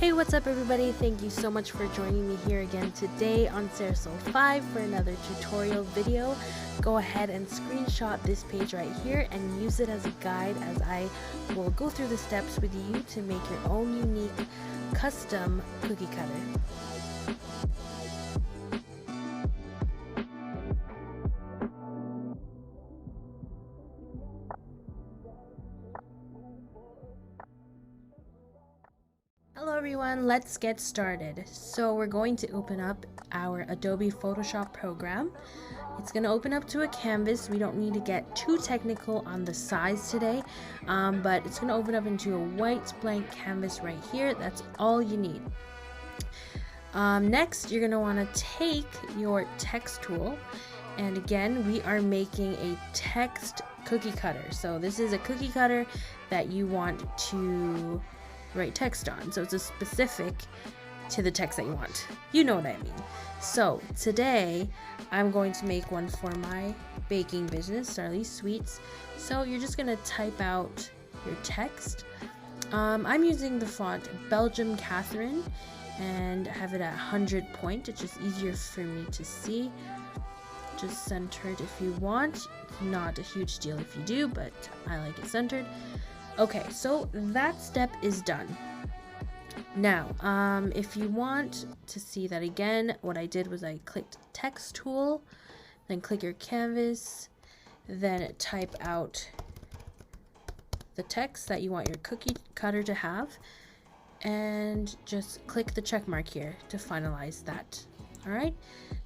Hey, what's up everybody? Thank you so much for joining me here again today on SARAHSOUL5 for another tutorial video. Go ahead and screenshot this page right here and use it as a guide as I will go through the steps with you to make your own unique custom cookie cutter. Hello everyone, let's get started. So we're going to open up our Adobe Photoshop program. It's going to open up to a canvas. We don't need to get too technical on the size today, but it's going to open up into a white blank canvas right here. That's all you need. Next, you're going to want to take your text tool, and again, we are making a text cookie cutter. So this is a cookie cutter that you want to write text on, so it's a specific to the text that you want. You know what I mean. So today I'm going to make one for my baking business, Sarahhimayastudio Sweets. So you're just gonna type out your text. I'm using the font Belgium Catherine and have it at 100 point. It's just easier for me to see. Just centered if you want. Not a huge deal if you do, but I like it centered. Okay, so that step is done. Now, if you want to see that again, what I did was I clicked text tool, then click your canvas, then type out the text that you want your cookie cutter to have, and just click the check mark here to finalize that. Alright,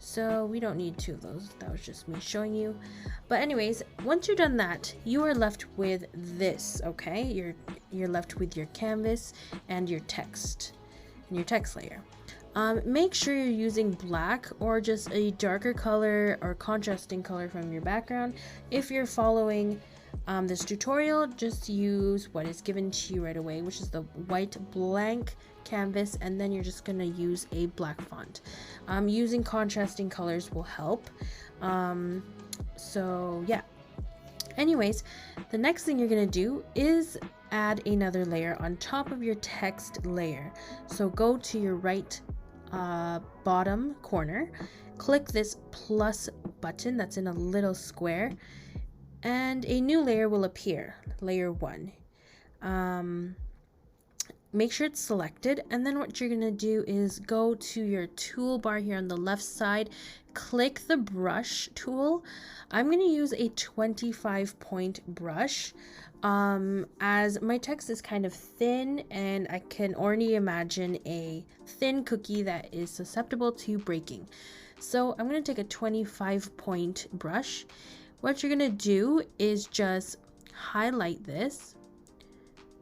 so we don't need two of those. That was just me showing you. But anyways, once you're done that, you are left with this, okay? You're left with your canvas and your text layer. Make sure you're using black or just a darker color or contrasting color from your background. If you're following this tutorial, just use what is given to you right away, which is the white blank canvas, and then you're just going to use a black font. Using contrasting colors will help. So yeah, anyways, the next thing you're going to do is add another layer on top of your text layer. So go to your right bottom corner, click this plus button that's in a little square, and a new layer will appear, layer 1. Make sure it's selected, and then what you're gonna do is go to your toolbar here on the left side, click the brush tool. I'm gonna use a 25 point brush as my text is kind of thin and I can already imagine a thin cookie that is susceptible to breaking. So I'm gonna take a 25 point brush. What you're gonna do is just highlight this.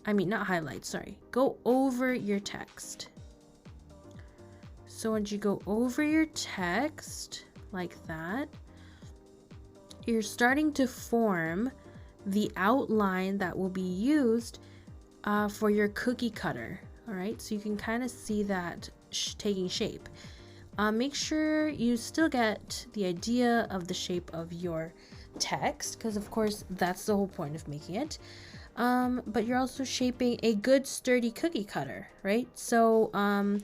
Not highlight, sorry. Go over your text. So once you go over your text like that, you're starting to form the outline that will be used for your cookie cutter. All right, so you can kind of see that taking shape. Make sure you still get the idea of the shape of your text, because of course that's the whole point of making it. But you're also shaping a good sturdy cookie cutter, right? So I'm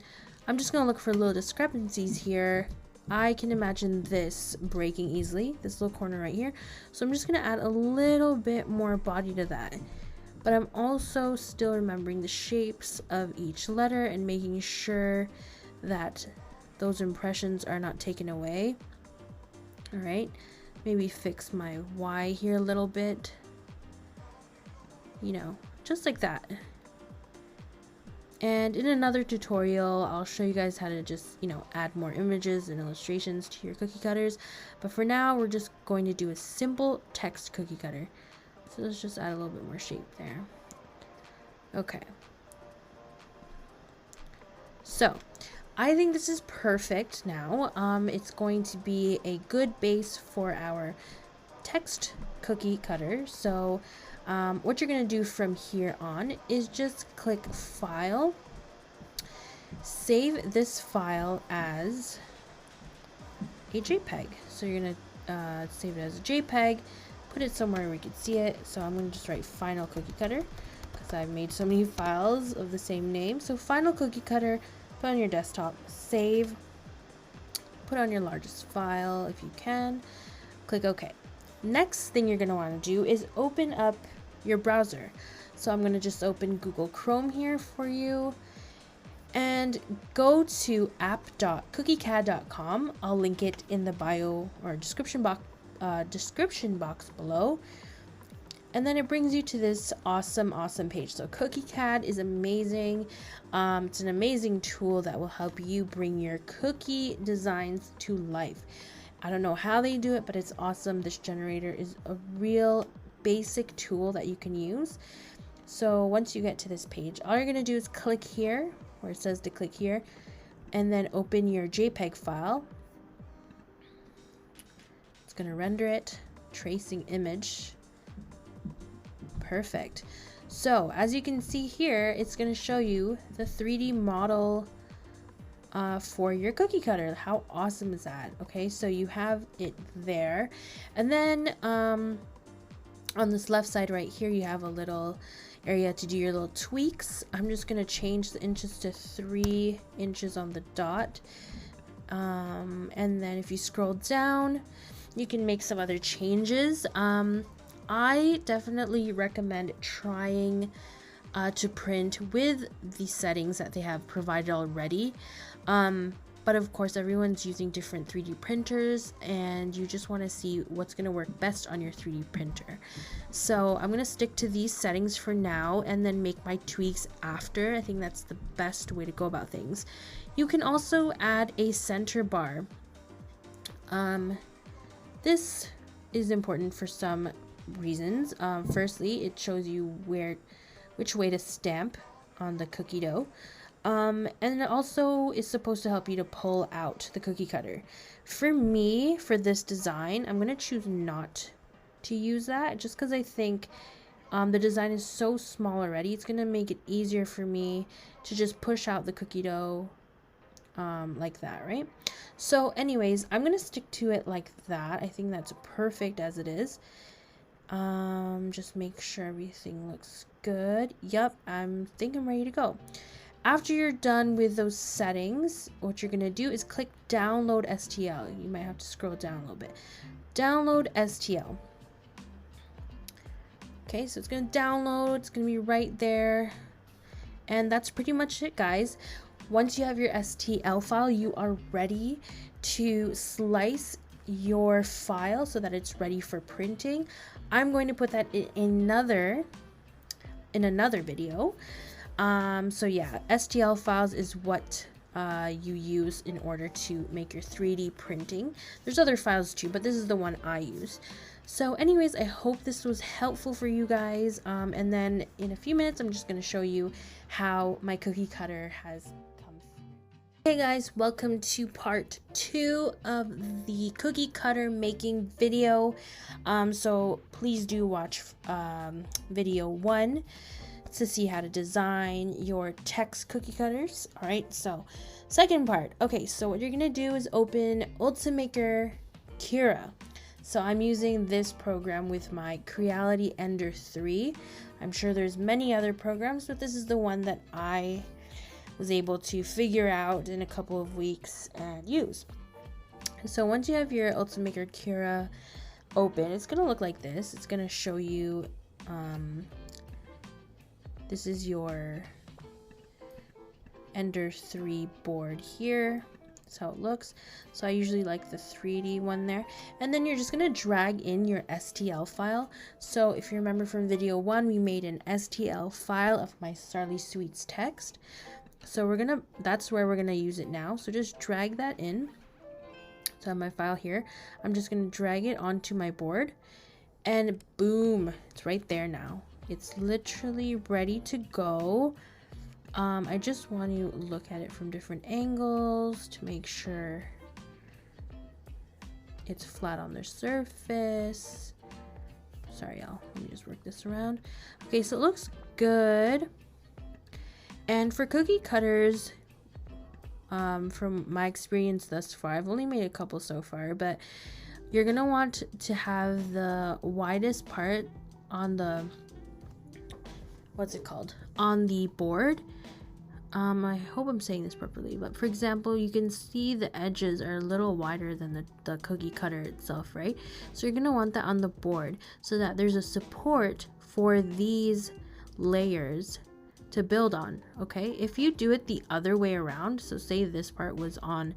just gonna look for little discrepancies here. I can imagine this breaking easily, this little corner right here. So I'm just gonna add a little bit more body to that. But I'm also still remembering the shapes of each letter and making sure that those impressions are not taken away. All right, maybe fix my Y here a little bit. You know, just like that. And in another tutorial, I'll show you guys how to just, add more images and illustrations to your cookie cutters. But for now, we're just going to do a simple text cookie cutter. So let's just add a little bit more shape there. Okay. So I think this is perfect now. It's going to be a good base for our text cookie cutter. So what you're going to do from here on is just click File, save this file as a JPEG. So you're going to save it as a JPEG, put it somewhere where we can see it. So I'm going to just write Final Cookie Cutter because because I've made so many files of the same name. So Final Cookie Cutter, put on your desktop, save, put on your largest file if you can, click OK. Next thing you're going to want to do is open up your browser. So I'm going to just open Google Chrome here for you and go to app.cookiecad.com. I'll link it in the bio or description box below. And then it brings you to this awesome page. So Cookiecad is amazing. It's an amazing tool that will help you bring your cookie designs to life. I don't know how they do it, but it's awesome. This generator is a real basic tool that you can use. So once you get to this page, all you're going to do is click here where it says to click here and then open your JPEG file. It's going to render it, tracing image. Perfect. So as you can see here, it's going to show you the 3D model for your cookie cutter. How awesome is that? Okay, so you have it there, and then on this left side right here you have a little area to do your little tweaks. I'm just going to change the inches to 3 inches on the dot, and then if you scroll down you can make some other changes. I definitely recommend trying to print with the settings that they have provided already. But of course, everyone's using different 3D printers and you just want to see what's going to work best on your 3D printer. So I'm going to stick to these settings for now and then make my tweaks after. I think that's the best way to go about things. You can also add a center bar. This is important for some reasons. Firstly, it shows you which way to stamp on the cookie dough, and it also is supposed to help you to pull out the cookie cutter. For me, for this design, I'm going to choose not to use that just because I think the design is so small already. It's going to make it easier for me to just push out the cookie dough like that, right? So anyways, I'm going to stick to it like that. I think that's perfect as it is. Just make sure everything looks good. Yep, I think I'm ready to go. After you're done with those settings, what you're gonna do is click download STL. You might have to scroll down a little bit. Download STL. Okay, so it's gonna download, it's gonna be right there. And that's pretty much it, guys. Once you have your STL file, you are ready to slice your file so that it's ready for printing. I'm going to put that in another video. So yeah, STL files is what you use in order to make your 3D printing. There's other files too, but this is the one I use. So anyways, I hope this was helpful for you guys. And then in a few minutes, I'm just going to show you how my cookie cutter has come. Hey guys, welcome to part 2 of the cookie cutter making video. So please do watch video 1 to see how to design your text cookie cutters. All right, so second part. Okay, so what you're gonna do is open Ultimaker Cura. So I'm using this program with my Creality Ender 3. I'm sure there's many other programs, but this is the one that I was able to figure out in a couple of weeks and use. So once you have your Ultimaker Cura open, it's gonna look like this. It's gonna show you this is your Ender 3 board here. That's how it looks. So I usually like the 3D one there. And then you're just gonna drag in your STL file. So if you remember from video 1, we made an STL file of my Starly Sweets text. So that's where we're gonna use it now. So just drag that in. So I have my file here. I'm just gonna drag it onto my board and boom, it's right there now. It's literally ready to go. I just want to look at it from different angles to make sure it's flat on the surface. Sorry, y'all. Let me just work this around. Okay, so it looks good. And for cookie cutters, from my experience thus far, I've only made a couple so far, but you're gonna want to have the widest part on the what's it called, on the board. I hope I'm saying this properly, but for example, you can see the edges are a little wider than the cookie cutter itself, right? So you're gonna want that on the board so that there's a support for these layers to build on. Okay, if you do it the other way around, so say this part was on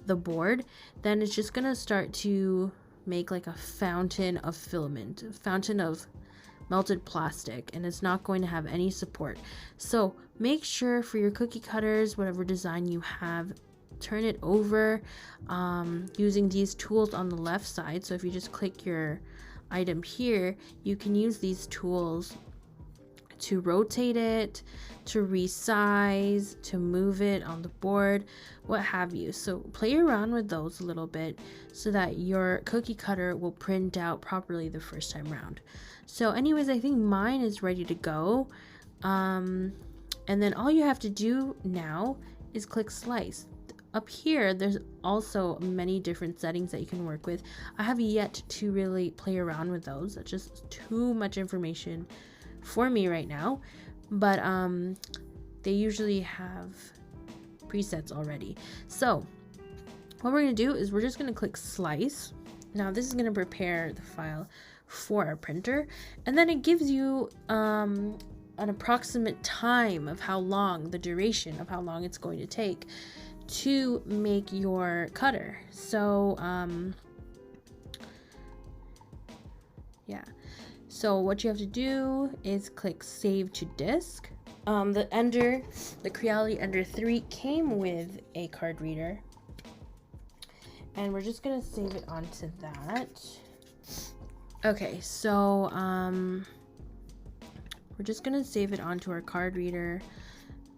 the board, then it's just gonna start to make like a fountain of filament, a fountain of melted plastic, and it's not going to have any support. So make sure for your cookie cutters, whatever design you have, turn it over using these tools on the left side. So if you just click your item here, you can use these tools to rotate it, to resize, to move it on the board, what have you. So play around with those a little bit so that your cookie cutter will print out properly the first time round. So anyways, I think mine is ready to go. And then all you have to do now is click slice. Up here, there's also many different settings that you can work with. I have yet to really play around with those. That's just too much information for me right now, but they usually have presets already. So what we're going to do is we're just going to click slice. Now this is going to prepare the file for our printer, and then it gives you an approximate time of how long, the duration of how long it's going to take to make your cutter. So yeah, so what you have to do is click save to disk. The Creality Ender 3 came with a card reader, and we're just gonna save it onto that. Okay, so we're just gonna save it onto our card reader.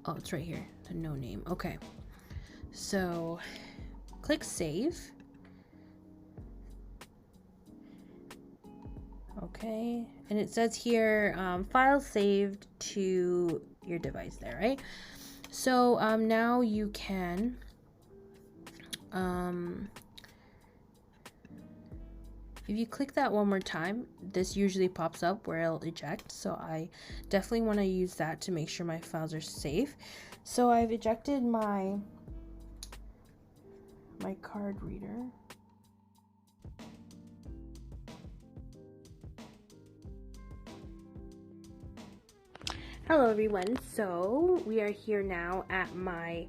Oh, it's right here, the no name. Okay, so click save. Okay, and it says here file saved to your device there, right? So now you can if you click that one more time, this usually pops up where it'll eject, so I definitely want to use that to make sure my files are safe. So I've ejected my card reader. Hello everyone, so we are here now at my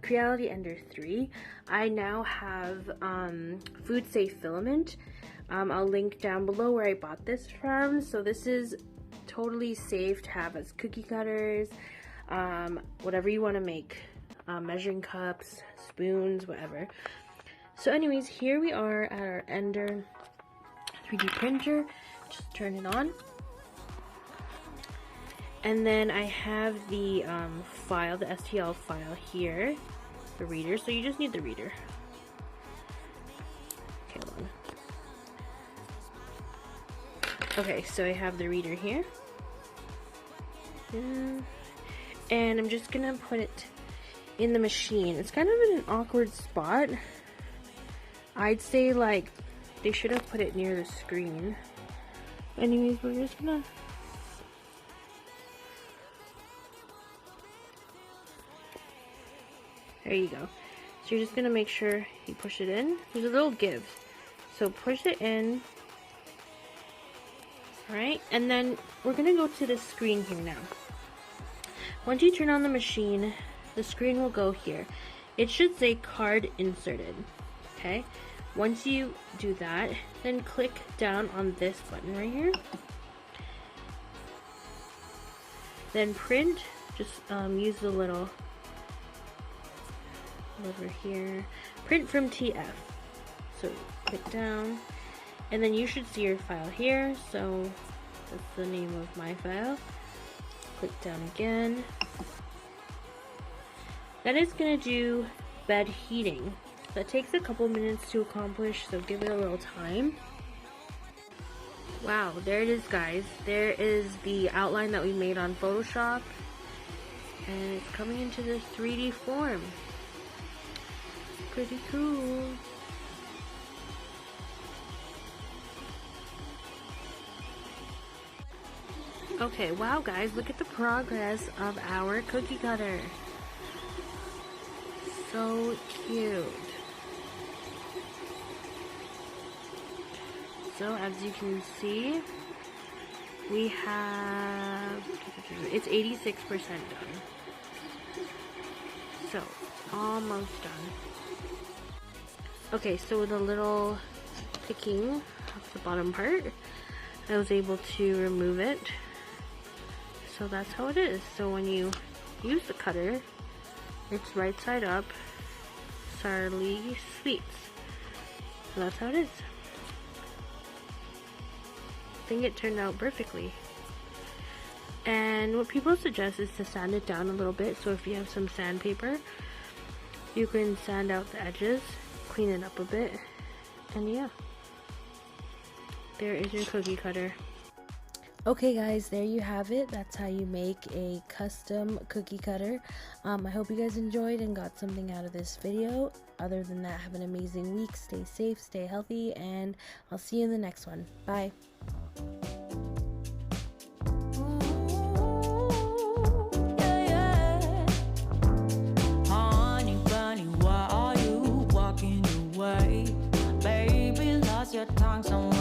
Creality Ender 3. I now have food safe filament. I'll link down below where I bought this from. So this is totally safe to have as cookie cutters, whatever you want to make, measuring cups, spoons, whatever. So anyways, here we are at our Ender 3D printer. Just turn it on. And then I have the file, the STL file here, the reader. So you just need the reader. Okay, hold on. Okay, so I have the reader here. And I'm just gonna put it in the machine. It's kind of in an awkward spot. I'd say like they should have put it near the screen. Anyways, we're just gonna there you go. So you're just gonna make sure you push it in. There's a little give. So push it in. Alright, and then we're gonna go to the screen here now. Once you turn on the machine, the screen will go here. It should say card inserted. Okay? Once you do that, then click down on this button right here. Then print, just use the little over here, print from TF. So click down, and then you should see your file here. So that's the name of my file. Click down again. That is gonna do bed heating. That takes a couple minutes to accomplish, so give it a little time. Wow, there it is, guys. There is the outline that we made on Photoshop, and it's coming into this 3D form. Pretty cool. Okay, wow guys, look at the progress of our cookie cutter. So cute. So as you can see, we have, it's 86% done. So, almost done. Okay, so with a little picking of the bottom part, I was able to remove it. So that's how it is. So when you use the cutter, it's right side up, Sarahlee Sweets. So that's how it is. I think it turned out perfectly. And what people suggest is to sand it down a little bit. So if you have some sandpaper, you can sand out the edges, clean it up a bit, and yeah, there is your cookie cutter. Okay guys, there you have it. That's how you make a custom cookie cutter. I hope you guys enjoyed and got something out of this video. Other than that, have an amazing week. Stay safe, stay healthy, and I'll see you in the next one. Bye. Honey bunny, why are you walking away? Baby, lost your tongue somewhere.